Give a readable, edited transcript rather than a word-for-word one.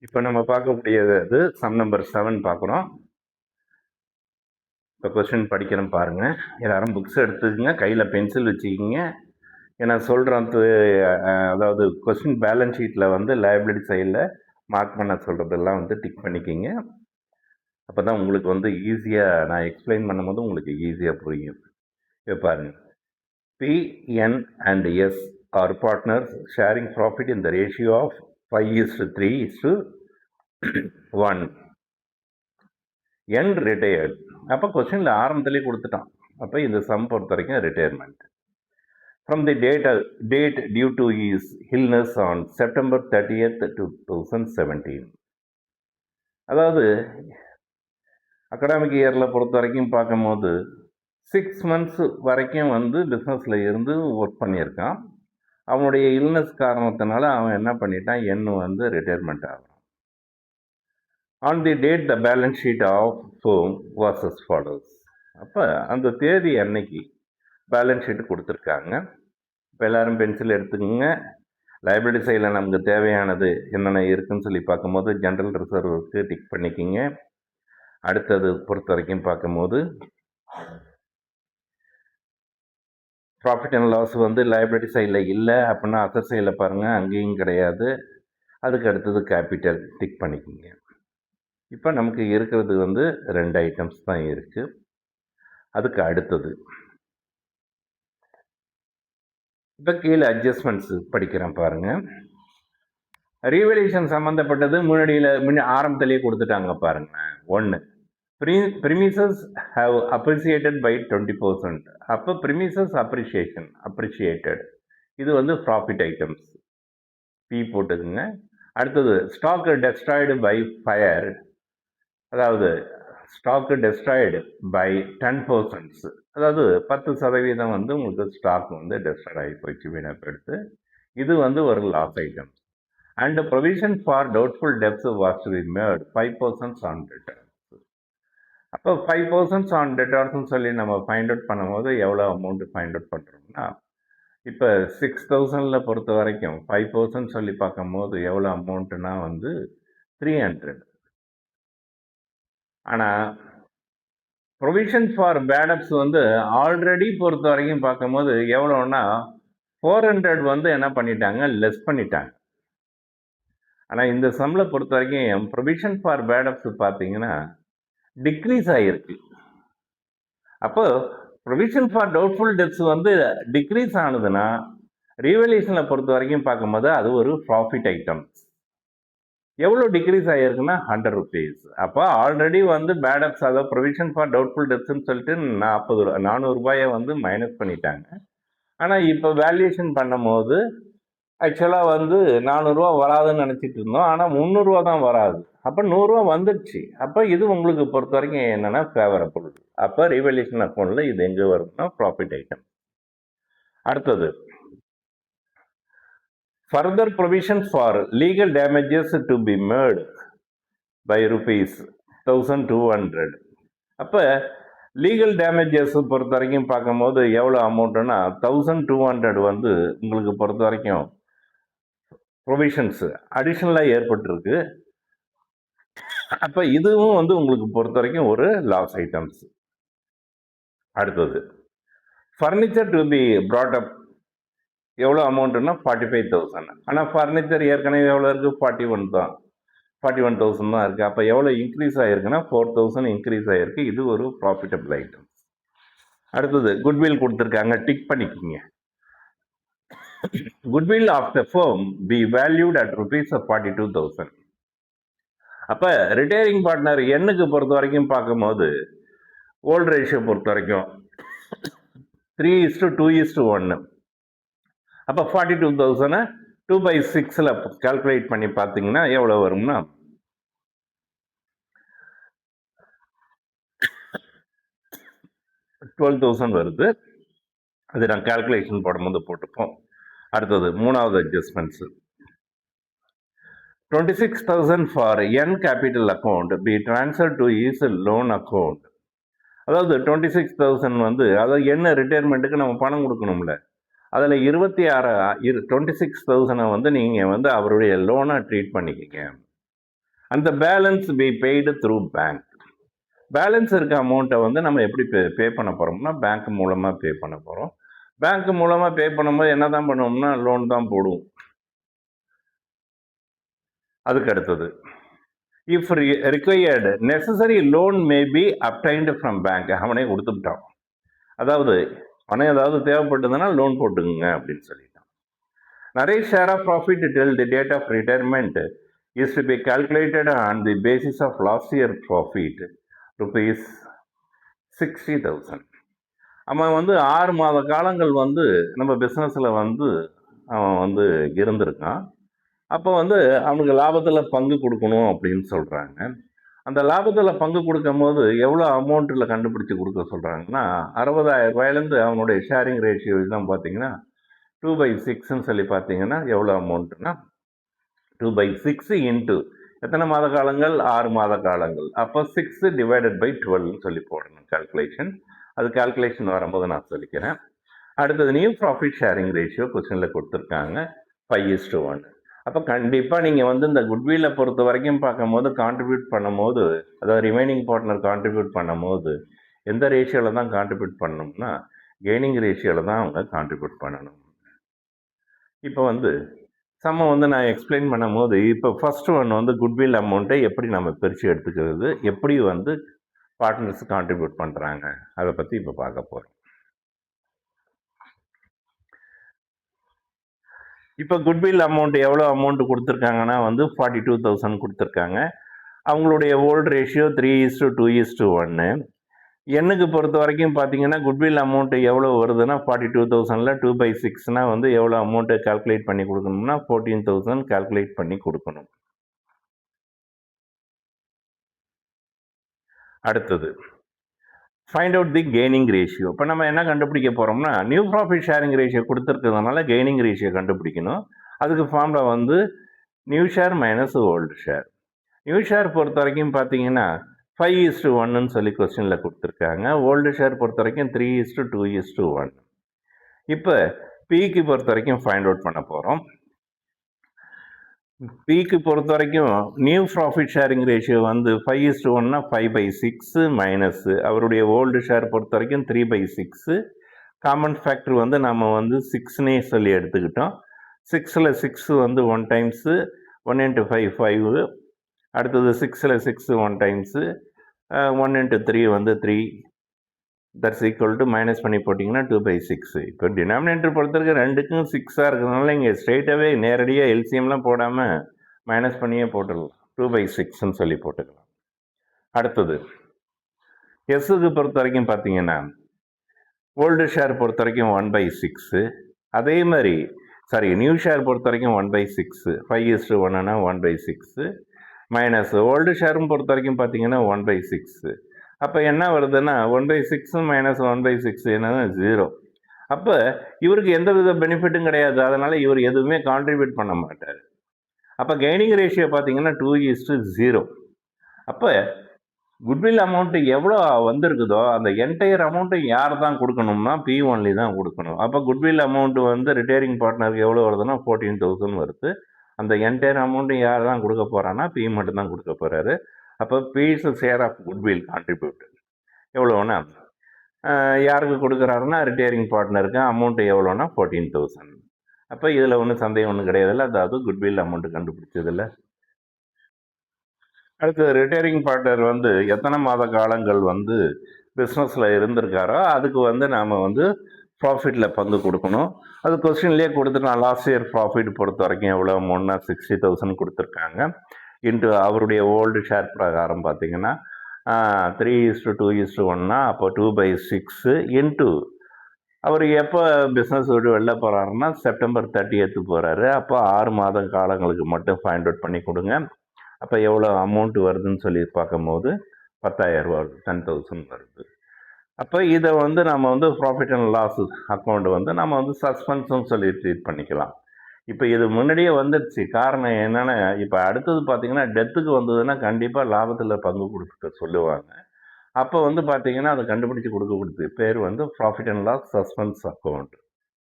இப்போ நம்ம பார்க்கக்கூடியது சம் நம்பர் 7 பார்க்குறோம். இப்போ கொஸ்டின் படிக்கிறோம் பாருங்க. எல்லாரும் புக்ஸ் எடுத்துக்கங்க, கையில் பென்சில் வச்சுக்கிங்க. ஏன்னா சொல்கிறது அதாவது கொஸ்டின் பேலன்ஸ் ஷீட்டில் வந்து லைபிலிட்டி சைடில் மார்க் பண்ண சொல்கிறதெல்லாம் வந்து டிக் பண்ணிக்கிங்க. அப்போ தான் உங்களுக்கு வந்து ஈஸியாக நான் எக்ஸ்பிளைன் பண்ணும்போது உங்களுக்கு ஈஸியாக புரியும். இப்போ பாருங்க, P, N and S are partners sharing profit in the ratio of 5:3:1. N retired. அப்போ கொஸ்டினில் ஆரம்பத்திலே கொடுத்துட்டான். அப்போ இந்த சம் பொறுத்த வரைக்கும் retirement. From the date due to his illness on September 30th, 2017. அதாவது அகாடமிக் இயரில் பொறுத்த வரைக்கும் பார்க்கும்போது 6 months வரைக்கும் வந்து பிஸ்னஸில் இருந்து ஒர்க் பண்ணியிருக்கான். அவனுடைய இல்னஸ் காரணத்தினால அவன் என்ன பண்ணிட்டான், என்ன வந்து ரிட்டையர்மெண்ட் ஆகிறான். On the date the balance sheet of firm was as follows. அப்போ அந்த தேதி அன்னைக்கு பேலன்ஸ் ஷீட் கொடுத்துருக்காங்க. இப்போ எல்லோரும் பென்சில் எடுத்துக்கோங்க. லைபிலிட்டி சைடில் நமக்கு தேவையானது என்னென்ன இருக்குதுன்னு சொல்லி பார்க்கும்போது ஜென்ரல் ரிசர்வுக்கு டிக் பண்ணிக்கிங்க. அடுத்தது பொறுத்த வரைக்கும் பார்க்கும்போது ப்ராஃபிட் அண்ட் லாஸ் வந்து லைபிலிட்டி சைடில் இல்லை அப்படின்னா அசட் சைடில் பாருங்கள், அங்கேயும் கிடையாது. அதுக்கு அடுத்தது கேபிட்டல் டிக் பண்ணிக்கிங்க. இப்போ நமக்கு இருக்கிறது வந்து 2 ஐட்டம்ஸ் தான் இருக்குது. அதுக்கு அடுத்தது இப்போ கீழே அட்ஜஸ்ட்மெண்ட்ஸு படிக்கிறேன் பாருங்கள். ரீவல்யூஷன் சம்மந்தப்பட்டது முன்னாடி ஆரம்பத்திலேயே கொடுத்துட்டாங்க பாருங்கள். 1, ப்ரிமிசஸ் ஹவ் அப்ரிசியேட்டட் பை 20%. அப்போ ப்ரிமிசஸ் அப்ரிஷியேட்டட் இது வந்து ப்ராஃபிட் ஐட்டம்ஸ், பி போட்டுக்குங்க. அடுத்தது ஸ்டாக் டெஸ்ட்ராய்டு பை ஃபயர், அதாவது ஸ்டாக்கு டெஸ்ட்ராய்டு பை 10%, அதாவது 10% வந்து உங்களுக்கு ஸ்டாக் வந்து டெஸ்ட்ராய்ட் ஆகி போயிடுச்சு, வீணப்படுத்து. இது வந்து ஒரு loss item. And provision for doubtful debts was to be made 5% on debtors. அப்போ 5% ஆன் டெட்டார்ஸ்ன்னு சொல்லி நம்ம ஃபைண்ட் அவுட் பண்ணும்போது எவ்வளோ அமௌண்ட் ஃபைண்ட் அவுட் பண்ணுறோம்னா, இப்போ 6,000 பொறுத்த வரைக்கும் 5% சொல்லி பார்க்கும்போது எவ்வளோ அமௌண்ட்டுனா வந்து 300. ஆனால் ப்ரொவிஷன் ஃபார் பேடப்ஸ் வந்து ஆல்ரெடி பொறுத்த வரைக்கும் பார்க்கும்போது எவ்வளோன்னா 400 வந்து என்ன பண்ணிட்டாங்க, லெஸ் பண்ணிட்டாங்க. ஆனால் இந்த சம்மில் பொறுத்த வரைக்கும் ப்ரொவிஷன் ஃபார் பேடப்ஸ் பார்த்தீங்கன்னா டிக்ரீஸ் ஆகிருக்கு. அப்போ ப்ரொவிஷன் ஃபார் டவுட்ஃபுல் டெப்ஸ் வந்து டிக்ரீஸ் ஆனதுன்னா ரீவல்யூஷனில் பொறுத்த வரைக்கும் பார்க்கும்போது அது ஒரு ப்ராஃபிட் ஐட்டம். எவ்வளோ டிக்ரீஸ் ஆகிருக்குன்னா 100 rupees. அப்போ ஆல்ரெடி வந்து பேடப்ஸ், அதாவது ப்ரொவிஷன் ஃபார் டவுட்ஃபுல் டெப்ஸ்ன்னு சொல்லிட்டு 400 ரூபாயை வந்து மைனஸ் பண்ணிட்டாங்க. ஆனால் இப்போ வேல்யூஷன் பண்ணும்போது ஆக்சுவலாக வந்து 400 ரூபா வராதுன்னு நினச்சிட்டு இருந்தோம். ஆனால் 300 ரூபா தான் வராது. அப்போ 100 ரூபா வந்துடுச்சு. அப்போ இது உங்களுக்கு பொறுத்த வரைக்கும் என்னென்னா ஃபேவரபிள். அப்போ ரீவல்யூஷன் அக்கௌண்ட்டில் இது எங்கே வரும்னா ப்ராஃபிட் ஐட்டம். அடுத்தது further provision for legal damages to be made by rupees 1,200. அப்போ லீகல் டேமேஜஸ் பொறுத்த வரைக்கும் பார்க்கும்போது எவ்வளோ அமௌண்ட்டுன்னா 1,200 வந்து உங்களுக்கு பொறுத்த வரைக்கும் ப்ரொவிஷன்ஸ் அடிஷ்னலாக ஏற்பட்டிருக்கு. அப்போ இதுவும் வந்து உங்களுக்கு பொறுத்த வரைக்கும் ஒரு லாஸ் ஐட்டம்ஸ். அடுத்தது furniture to be brought up எவ்வளோ அமௌண்ட்டுன்னா 45,000. ஆனால் ஃபர்னிச்சர் ஏற்கனவே எவ்வளோ இருக்குது, 41,000 தான் இருக்குது. அப்போ எவ்வளோ இன்க்ரீஸ் ஆகிருக்குன்னா 4,000 இன்க்ரீஸ் ஆகிருக்கு. இது ஒரு ப்ராஃபிட்டபிள் ஐட்டம். அடுத்தது குட்வில் கொடுத்துருக்காங்க, டிக் பண்ணிக்கிங்க. Goodwill of the firm be valued at rupees 42,000. அப்போ ரிட்டையரிங் பார்ட்னர் எண்ணுக்கு பொறுத்த வரைக்கும் பார்க்கும்போது ஓல்டு ரேஷியோ பொறுத்த வரைக்கும் 3:2:1. அப்போ 42,000 2/6 கால்குலேட் பண்ணி பார்த்தீங்கன்னா எவ்வளோ வரும்னா 12,000 வருது. அது நான் கால்குலேஷன் போடும்போது போட்டுப்போம். அடுத்தது மூணாவது adjustments 26,000 for N capital account B transfer to is loan account. அதாவது 26,000 வந்து அதாவது என்ன ரிட்டையர்மெண்ட்டுக்கு நம்ம பணம் கொடுக்கணும்ல, அதில் 26,000 வந்து நீங்கள் வந்து அவருடைய லோனாக ட்ரீட் பண்ணிக்கிங்க. அந்த balance B paid through bank. Balance இருக்க அமௌண்ட்டை வந்து நம்ம எப்படி பே பண்ண போகிறோம்னா பேங்க் மூலமாக பே பண்ண போகிறோம். பேங்க் மூலமாக பே பண்ணும்போது என்ன தான் பண்ணுவோம்னா லோன் தான் போடுவோம். அதுக்கு அடுத்தது if required necessary loan may be obtained from bank. அவனே கொடுத்துட்டான், அதாவது பணம் ஏதாவது தேவைப்பட்டதுன்னா லோன் போட்டுக்குங்க அப்படின்னு சொல்லிட்டான். நிறைய share of profit till the date of retirement is to be calculated on the basis of last year profit rupees 60,000. அவன் வந்து 6 மாத காலங்கள் வந்து நம்ம பிஸ்னஸில் வந்து அவன் வந்து இருந்திருக்கான். அப்போ வந்து அவனுக்கு லாபத்தில் பங்கு கொடுக்கணும் அப்படின்னு சொல்கிறாங்க. அந்த லாபத்தில் பங்கு கொடுக்கும் போது எவ்வளோ அமௌண்ட்டில் கண்டுபிடிச்சி கொடுக்க சொல்கிறாங்கன்னா 60,000 ரூபாயிலேருந்து அவனுடைய ஷேரிங் ரேஷியோ தான் பார்த்தீங்கன்னா 2/6ன்னு சொல்லி பார்த்தீங்கன்னா எவ்வளோ அமௌண்ட்டுனா 2/6 இன்ட்டு எத்தனை மாத காலங்கள்? 6 மாத காலங்கள். அப்போ 6 டிவைடட் பை 12ன்னு சொல்லி போடணும் கால்குலேஷன். அது கால்குலேஷன் வரும்போது நான் சொல்லிக்கிறேன். அடுத்தது நியூ ப்ராஃபிட் ஷேரிங் ரேஷியோ கொஸ்டினில் கொடுத்துருக்காங்க 5:1. அப்போ கண்டிப்பாக நீங்கள் வந்து இந்த குட்வில்லை பொறுத்த வரைக்கும் பார்க்கும்போது கான்ட்ரிபியூட் பண்ணும்போது, அதாவது ரிமைனிங் பார்ட்னர் கான்ட்ரிபியூட் பண்ணும்போது எந்த ரேஷியோவில் தான் கான்ட்ரிபியூட் பண்ணணும்னா கெய்னிங் ரேஷியோவில் தான் அவங்க கான்ட்ரிபியூட் பண்ணணும். இப்போ வந்து சம்ம வந்து நான் எக்ஸ்பிளைன் பண்ணும்போது இப்போ ஃபர்ஸ்ட் ஒன் வந்து குட்வில் அமௌண்ட்டை எப்படி நம்ம பிரித்து எடுத்துக்கிறது, எப்படி வந்து பார்ட்னர்ஸ் கான்ட்ரிபியூட் பண்ணுறாங்க, அதை பற்றி இப்போ பார்க்க போகிறோம். இப்போ குட்வில் அமௌண்ட் எவ்வளோ அமௌண்ட் கொடுத்துருக்காங்கன்னா வந்து 42,000 கொடுத்துருக்காங்க. அவங்களுடைய ஓல்டு ரேஷியோ 3:2:1. எண்ணுக்கு பொறுத்த வரைக்கும் பார்த்தீங்கன்னா குட்வில் அமௌண்ட் எவ்வளோ வருதுன்னா 42,000ல் 2/6னா வந்து எவ்வளோ அமௌண்ட்டை கால்குலேட் பண்ணி கொடுக்கணும்னா 14,000 கால்குலேட் பண்ணி கொடுக்கணும். அடுத்தது find out the gaining ratio. இப்போ நம்ம என்ன கண்டுபிடிக்க போகிறோம்னா நியூ ப்ராஃபிட் ஷேரிங் ரேஷியோ கொடுத்துருக்கிறதுனால கெய்னிங் ரேஷியோ கண்டுபிடிக்கணும். அதுக்கு ஃபார்முலா வந்து new share minus old share. New share பொறுத்த வரைக்கும் பார்த்தீங்கன்னா 5:1ன்னு சொல்லி கொஸ்டினில் கொடுத்துருக்காங்க. ஓல்டு ஷேர் பொறுத்த வரைக்கும் 3:2:1. இப்போ பிக்கு பொறுத்த வரைக்கும் ஃபைண்ட் அவுட் பண்ண போகிறோம். பிக்கு பொறுத்த வரைக்கும் நியூ ப்ராஃபிட் ஷேரிங் ரேஷியோ வந்து 5:1னா 5/6 மைனஸ் அவருடைய ஓல்டு ஷேர் பொறுத்த வரைக்கும் 3/6. காமன் ஃபேக்டர் வந்து நம்ம வந்து 6னே சொல்லி எடுத்துக்கிட்டோம். 6ல் 6 வந்து 1 டைம்ஸு 1 × 5 5. அடுத்தது 6ல் 6 1 டைம்ஸு 1 × 3 வந்து 3. தட்ஸ் ஈக்குவல் டு மைனஸ் பண்ணி போட்டிங்கன்னா 2/6. இப்போ டினாமினேட்டர் பொறுத்தவரைக்கும் ரெண்டுக்கும் 6ஆக இருக்கிறதுனால இங்கே ஸ்ட்ரெயிட்டாகவே நேரடியாக எல்சிஎம்லாம் போடாமல் மைனஸ் பண்ணியே போட்டுடலாம். 2/6ன்னு சொல்லி போட்டுக்கலாம். அடுத்தது எஸ்ஸுக்கு பொறுத்த வரைக்கும் பார்த்தீங்கன்னா ஓல்டு ஷேர் பொறுத்த வரைக்கும் 1/6. அதே மாதிரி நியூ ஷேர் பொறுத்த வரைக்கும் 1/6. 5:1னா 1/6 மைனஸ் ஓல்டு ஷேரும் பொறுத்த வரைக்கும் பார்த்தீங்கன்னா 1/6. அப்போ என்ன வருதுன்னா 1/6 மைனஸ் 1/6 என்னன்னா 0. அப்போ இவருக்கு எந்த வித பெனிஃபிட்டும் கிடையாது, அதனால் இவர் எதுவுமே கான்ட்ரிபியூட் பண்ண மாட்டார். அப்போ கெய்னிங் ரேஷியோ பார்த்தீங்கன்னா 2:0. அப்போ குட்வில் அமௌண்ட்டு எவ்வளோ வந்திருக்குதோ அந்த என்டையர் அமௌண்ட்டை யார் தான் கொடுக்கணும்னா பி ஒன்லி தான் கொடுக்கணும். அப்போ குட்வில் அமௌண்ட்டு வந்து ரிட்டையரிங் பார்ட்னருக்கு எவ்வளோ வருதுன்னா 14,000 வருது. அந்த என்டையர் அமௌண்ட்டு யார் தான் கொடுக்க போகிறான்னா பி மட்டும் தான் கொடுக்க போகிறாரு. அப்போ பீஸ் ஷேர் ஆஃப் குட்வில் கான்ட்ரிபியூட் எவ்வளோன்னா யாருக்கு கொடுக்குறாருன்னா ரிட்டையரிங் பார்ட்னருக்கு அமௌண்ட்டு எவ்வளோன்னா 14,000. அப்போ இதில் ஒன்றும் சந்தேகம் ஒன்றும் கிடையாதுல்ல, அதாவது குட்வில் அமௌண்ட்டு கண்டுபிடிச்சதில்ல. அடுத்தது ரிட்டையரிங் பார்ட்னர் வந்து எத்தனை மாத காலங்கள் வந்து பிஸ்னஸில் இருந்திருக்காரோ அதுக்கு வந்து நாம் வந்து ப்ராஃபிட்டில் பங்கு கொடுக்கணும். அது கொஸ்டின்லேயே கொடுத்துட்டு நான் லாஸ்ட் இயர் ப்ராஃபிட் பொறுத்த வரைக்கும் எவ்வளோ அமௌண்ட்னா 60,000 கொடுத்துருக்காங்க. இன்ட்டு அவருடைய ஓல்டு ஷேர் பிரகாரம் பார்த்தீங்கன்னா 3:2:1னா அப்போ 2/6 இன்ட்டு அவர் எப்போ பிஸ்னஸ் விட்டு வெளில போகிறாருன்னா செப்டம்பர் 30 போகிறாரு. அப்போ 6 மாத காலங்களுக்கு மட்டும் ஃபைண்ட் அவுட் பண்ணி கொடுங்க. அப்போ எவ்வளோ அமௌண்ட்டு வருதுன்னு சொல்லி பார்க்கும்போது 10,000 வருது, 10,000 வருது. அப்போ இதை வந்து நம்ம வந்து ப்ராஃபிட் அண்ட் லாஸ் அக்கௌண்ட் வந்து நம்ம வந்து சஸ்பென்ஸ்ன்னு சொல்லி ட்ரீட் பண்ணிக்கலாம். இப்போ இது முன்னாடியே வந்துடுச்சு. காரணம் என்னென்னா இப்போ அடுத்தது பார்த்தீங்கன்னா டெத்துக்கு வந்ததுன்னா கண்டிப்பாக லாபத்தில் பங்கு கொடுக்க சொல்லுவாங்க. அப்போ வந்து பார்த்தீங்கன்னா அதை கண்டுபிடிச்சி கொடுக்க பேர் வந்து profit and loss suspense account.